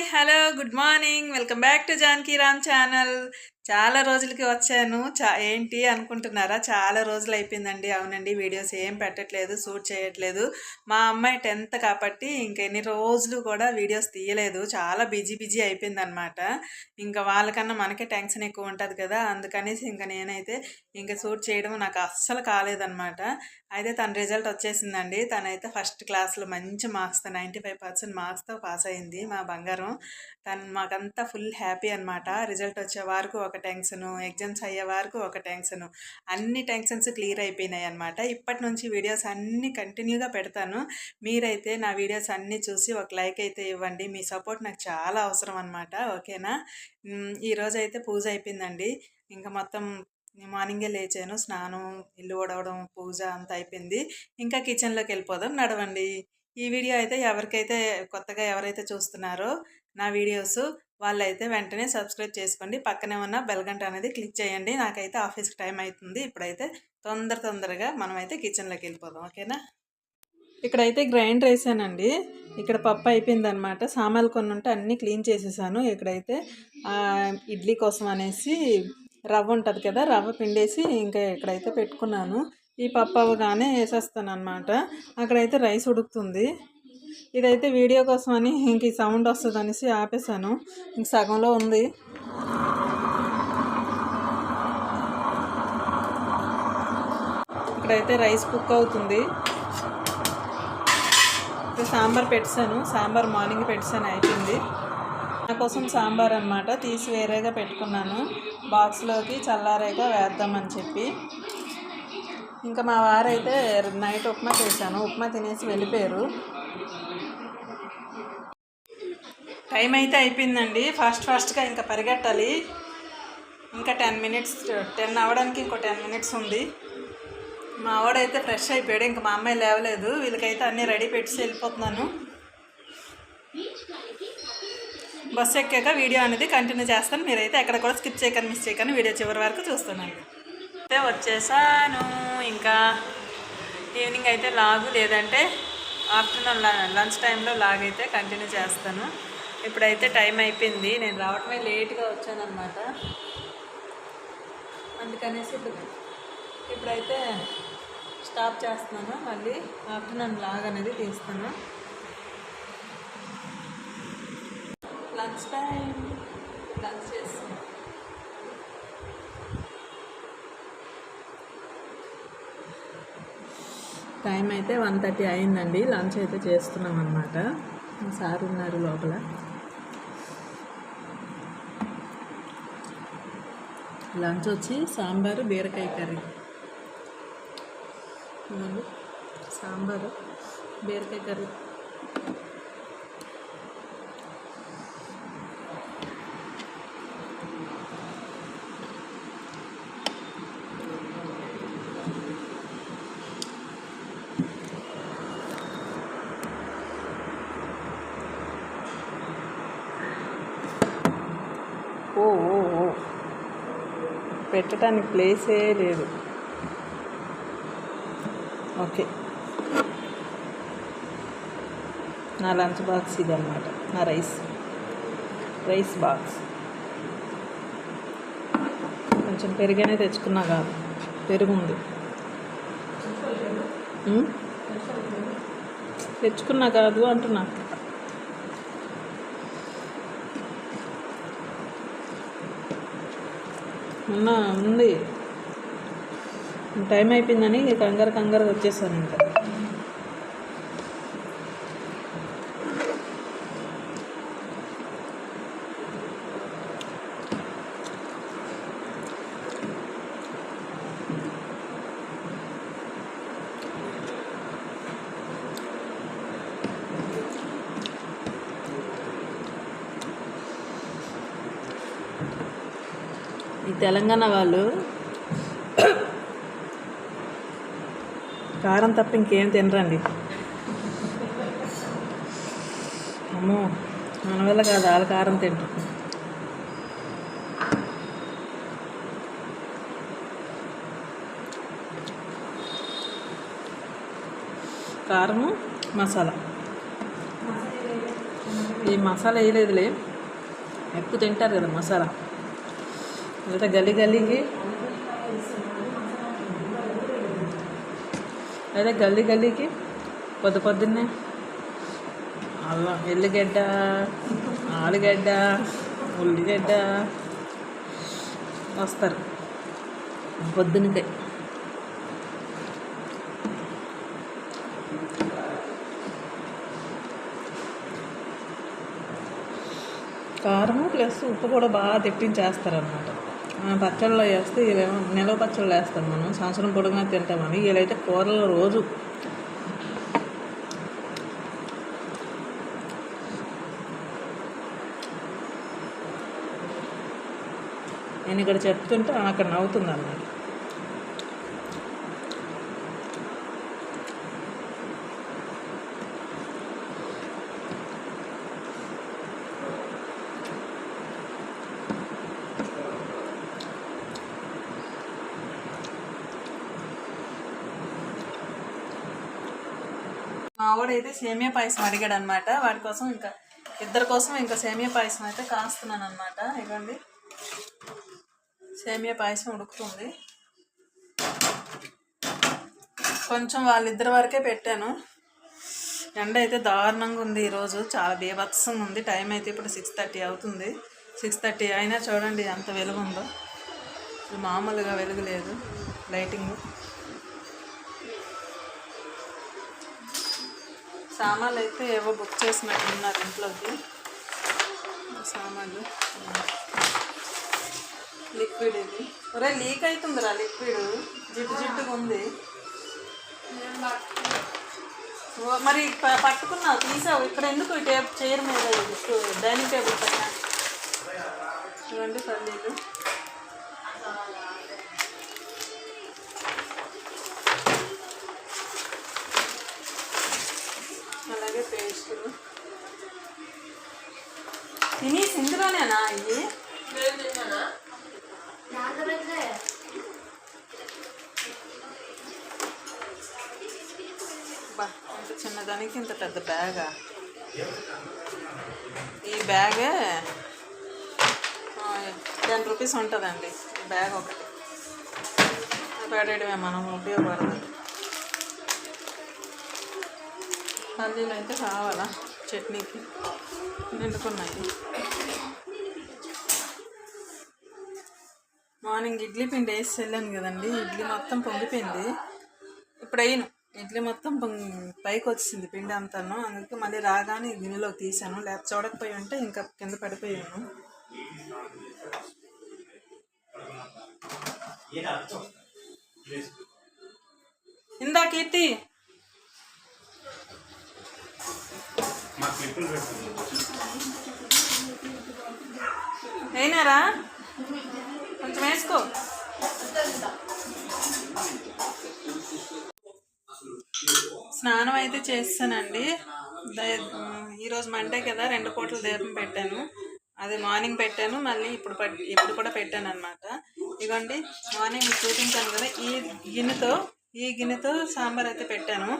Hi hello good morning welcome back to Janaki Ram channel. చాలా రోజులకి వచ్చాను. ఏంటి అనుకుంటున్నారా? చాలా రోజులు అయిపోయిందండి. అవునండి, వీడియోస్ ఏం పెట్టట్లేదు, షూట్ చేయట్లేదు. మా అమ్మాయి 10th కాబట్టి ఇంక ఎన్ని రోజులు కూడా వీడియోస్ తీయలేదు. చాలా బిజీ అయిపోయిందనమాట. ఇంకా వాళ్ళకన్నా మనకే టెన్షన్ ఎక్కువ ఉంటుంది కదా, అందుకనేసి ఇంకా నేనైతే ఇంకా షూట్ చేయడం నాకు అస్సలు కాలేదన్నమాట. అయితే తన రిజల్ట్ వచ్చేసిందండి. తనైతే ఫస్ట్ క్లాస్లో మంచి మార్క్స్తో 95% మార్క్స్తో పాస్ అయింది మా బంగారం. తను మాకంతా ఫుల్ హ్యాపీ అనమాట. రిజల్ట్ వచ్చే వరకు ఒక టెన్షను, ఎగ్జామ్స్ అయ్యే వరకు ఒక టెన్షను, అన్ని టెన్షన్స్ క్లియర్ అయిపోయినాయి అనమాట. ఇప్పటి నుంచి వీడియోస్ అన్నీ కంటిన్యూగా పెడతాను. మీరైతే నా వీడియోస్ అన్నీ చూసి ఒక లైక్ అయితే ఇవ్వండి. మీ సపోర్ట్ నాకు చాలా అవసరం అనమాట. ఓకేనా? ఈరోజు అయితే పూజ అయిపోయిందండి. ఇంకా మొత్తం మార్నింగే లేచాను, స్నానం, ఇల్లు ఊడవడం, పూజ అంతా అయిపోయింది. ఇంకా కిచెన్లోకి వెళ్ళిపోదాం, నడవండి. ఈ వీడియో అయితే ఎవరికైతే కొత్తగా ఎవరైతే చూస్తున్నారో నా వీడియోస్ వాళ్ళైతే వెంటనే సబ్స్క్రైబ్ చేసుకోండి. పక్కనే ఉన్న బెల్ గంట అనేది క్లిక్ చేయండి. నాకైతే ఆఫీస్కి టైం అవుతుంది. ఇప్పుడైతే తొందరగా మనమైతే కిచెన్లోకి వెళ్ళిపోదాం. ఓకేనా? ఇక్కడైతే గ్రైండర్ వేసానండి. ఇక్కడ పప్పు అయిపోయిందనమాట. సామాన్లు కొన్ని ఉంటే అన్నీ క్లీన్ చేసేసాను. ఇక్కడైతే ఇడ్లీ కోసం అనేసి రవ్వ ఉంటుంది కదా, రవ్వ పిండేసి ఇంకా ఇక్కడైతే పెట్టుకున్నాను. ఈ పప్పు అవగానే వేసేస్తాను అనమాట. అక్కడైతే రైస్ ఉడుకుతుంది. ఇదైతే వీడియో కోసం అని ఇంక ఈ సౌండ్ వస్తుంది అనేసి ఆపేసాను. ఇంక సగంలో ఉంది. ఇక్కడైతే రైస్ కుక్ అవుతుంది. సాంబార్ పెట్టాను. సాంబార్ మార్నింగ్ పెట్టాను, అయిపోయింది. నా కోసం సాంబార్ అనమాట తీసి వేరేగా పెట్టుకున్నాను. బాక్స్లోకి చల్లారేగా వేద్దామని చెప్పి. ఇంకా మా వారైతే నైట్ ఉప్మా చేశాను. ఉప్మా తినేసి వెళ్ళిపోయారు. టైం అయితే అయిపోయిందండి. ఫాస్ట్గా ఇంకా పరిగెట్టాలి. ఇంకా 10 అవ్వడానికి ఇంకో 10 మినిట్స్ ఉంది. మా వాడైతే ఫ్రెష్ అయిపోయాడు. ఇంకా మా అమ్మాయి లేవలేదు. వీళ్ళకైతే అన్నీ రెడీ పెట్టి వెళ్ళిపోతున్నాను. బస్సు ఎక్కాక వీడియో అనేది కంటిన్యూ చేస్తాను. మీరైతే ఎక్కడ కూడా స్కిప్ చేయకండి, మిస్ చేయకండి. వీడియో చివరి వరకు చూస్తున్నాను. అయితే వచ్చేసాను. ఇంకా ఈవినింగ్ అయితే లాగు, లేదంటే ఆఫ్టర్నూన్ లంచ్ టైంలో లాగ్ అయితే కంటిన్యూ చేస్తాను. ఇప్పుడైతే టైం అయిపోయింది. నేను రావటమే లేట్గా వచ్చాను అనమాట. అందుకనేసి ఇప్పుడైతే స్టాప్ చేస్తున్నాను. మళ్ళీ ఆఫ్టర్నూన్ లాగ్ అనేది తీస్తాను. లంచ్ టైం, లంచ్ చేస్తాను. టైం అయితే 1:30 అయిందండి. లంచ్ అయితే చేస్తున్నాం అన్నమాట. సార్ ఉన్నారు లోపల. లంచ్ వచ్చి సాంబారు, బీరకాయ కర్రీ. సాంబారు, బీరకాయ కర్రీ. ఓ పెట్టడానికి ప్లేసే లేదు. ఓకే, నా లంచ్ బాక్స్ ఇది అన్నమాట. నా రైస్ బాక్స్. కొంచెం పెరుగనే తెచ్చుకున్నా కాదు, పెరుగు ఉంది. తెచ్చుకున్నా కాదు అంటున్నా. ఉంది. టైం అయిపోయిందని కంగారుగా వచ్చేసాను. ఇంకా ఈ తెలంగాణ వాళ్ళు కారం తప్ప ఇంకేం తినరండి. అమ్మో, మన వల్ల కాదు, వాళ్ళ కారం తింటారు. కారము, మసాలా ఈ మసాలా వేయలేదులే, ఎక్కువ తింటారు కదా మసాలా. లేదా గల్లీ గల్లీకి లేదా గల్లీ గల్లీకి పొద్దున్నే అల్లం, ఎల్లిగడ్డ, ఆలుగడ్డ, ఉల్లిగడ్డ వస్తారు పొద్దునకే. కారము ప్లస్ ఉప్పు కూడా బాగా తెప్పించేస్తారనమాట. పచ్చళ్ళలో వేస్తే ఇవేమో నిలవ పచ్చళ్ళు వేస్తాం మనం, సంవత్సరం పొడుగునా తింటామని. వీళ్ళైతే కూరలు రోజు. నేను ఇక్కడ చెప్తుంటే అక్కడ నవ్వుతుంది అన్నమాట. మా వాడైతే సేమియా పాయసం అడిగాడు అనమాట. వాడి కోసం ఇంకా ఇద్దరి కోసం ఇంకా సేమియా పాయసం అయితే కాస్తున్నాను అనమాట. ఇవ్వండి, సేమియా పాయసం ఉడుకుతుంది. కొంచెం వాళ్ళిద్దరి వరకే పెట్టాను. ఎండ అయితే దారుణంగా ఉంది ఈరోజు, చాలా బీభత్సంగా ఉంది. టైం అయితే ఇప్పుడు 6:30 అవుతుంది. 6:30 అయినా చూడండి ఎంత వెలుగు ఉందో. మామూలుగా వెలుగు లేదు, లైటింగ్. సామాన్లు అయితే ఏవో బుక్ చేసినట్టున్నారు ఇంట్లోకి. సామాన్లు, లిక్విడ్ ఇది. ఒరే లీక్ అవుతుందిరా లిక్విడ్, జిడ్డుగా ఉంది. మరి పట్టుకున్నావు, తీసావు. ఇక్కడ ఎందుకు చైర్ మీద, డైనింగ్ టేబుల్ పైన. ఇవ్వండి పల్లీలు. అలాగే పేస్టులు. తిని ఇందులోనేనా ఇవి? ఇంత చిన్నదానికి ఇంత పెద్ద బ్యాగా? ఈ బ్యాగ్ 10 రూపీస్ ఉంటుందండి ఈ బ్యాగ్ ఒకటి. పెట్టడమే మనం, ఉపయోగపడుతుంది. పల్లీలు అయితే కావాలా చట్నీకి, నిండుకున్నాయి. మార్నింగ్ ఇడ్లీ పిండి వేసి వెళ్ళాను కదండి, ఇడ్లీ మొత్తం పొంగిపోయింది. ఇప్పుడు అయిన ఇడ్లీ మొత్తం పైకి వచ్చింది పిండి అంతాను. అందుకే మళ్ళీ రాగానే గిన్నెలోకి తీసాను, లేకపోతే చూడకపోయి ఉంటే ఇంకా కింద పడిపోయాను. ఇందా కీర్తి, అయినారా? కొంచెం వేసుకో. స్నానం అయితే చేస్తానండి. ఈరోజు మండే కదా, 2 పూటలు దీపం పెట్టాను. అది మార్నింగ్ పెట్టాను, మళ్ళీ ఇప్పుడు కూడా పెట్టాను అనమాట. ఇదిగోండి, మార్నింగ్ మీకు చూపించాను కదా, ఈ గిన్నెతో సాంబార్ అయితే పెట్టాను.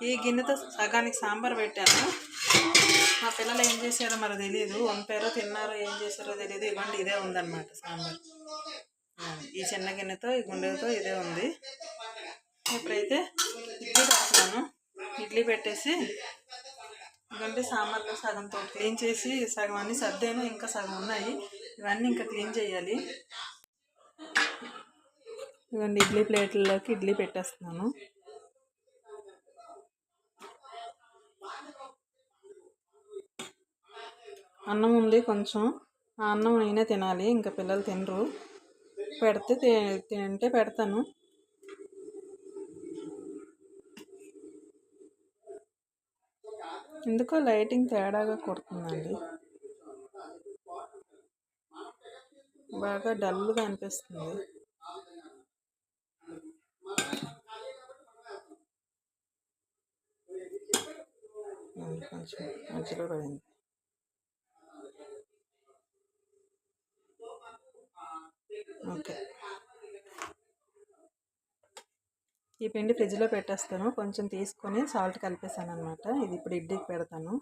ఈ గిన్నెతో సగానికి సాంబార్ పెట్టాను. మా పిల్లలు ఏం చేశారో మరి తెలియదు, వంపారో తిన్నారో ఏం చేశారో తెలియదు. ఇవ్వండి, ఇదే ఉందన్నమాట సాంబార్. ఈ చిన్న గిన్నెతో, ఈ గుండెతో ఇదే ఉంది. ఇప్పుడైతే ఇడ్లీ పెడుతున్నాను. ఇడ్లీ పెట్టేసి ఇవ్వండి, సాంబార్లో సగంతో క్లీన్ చేసి సగం అన్నీ సర్దాను, ఇంకా సగం ఉన్నాయి. ఇవన్నీ ఇంకా క్లీన్ చేయాలి. ఇవ్వండి, ఇడ్లీ ప్లేట్లలోకి ఇడ్లీ పెట్టేస్తున్నాను. అన్నం ఉంది కొంచెం, ఆ అన్నం నేనే తినాలి, ఇంకా పిల్లలు తినరు. తింటే పెడతాను. ఎందుకో లైటింగ్ తేడాగా కొడుతుందండి, బాగా డల్గా అనిపిస్తుంది. కొంచెం మధ్యలో పడింది. ఓకే, ఈ పిండి ఫ్రిడ్జ్లో పెట్టేస్తాను. కొంచెం తీసుకొని సాల్ట్ కలిపేసాను అనమాట. ఇది ఇప్పుడు ఇడ్లీకి పెడతాను.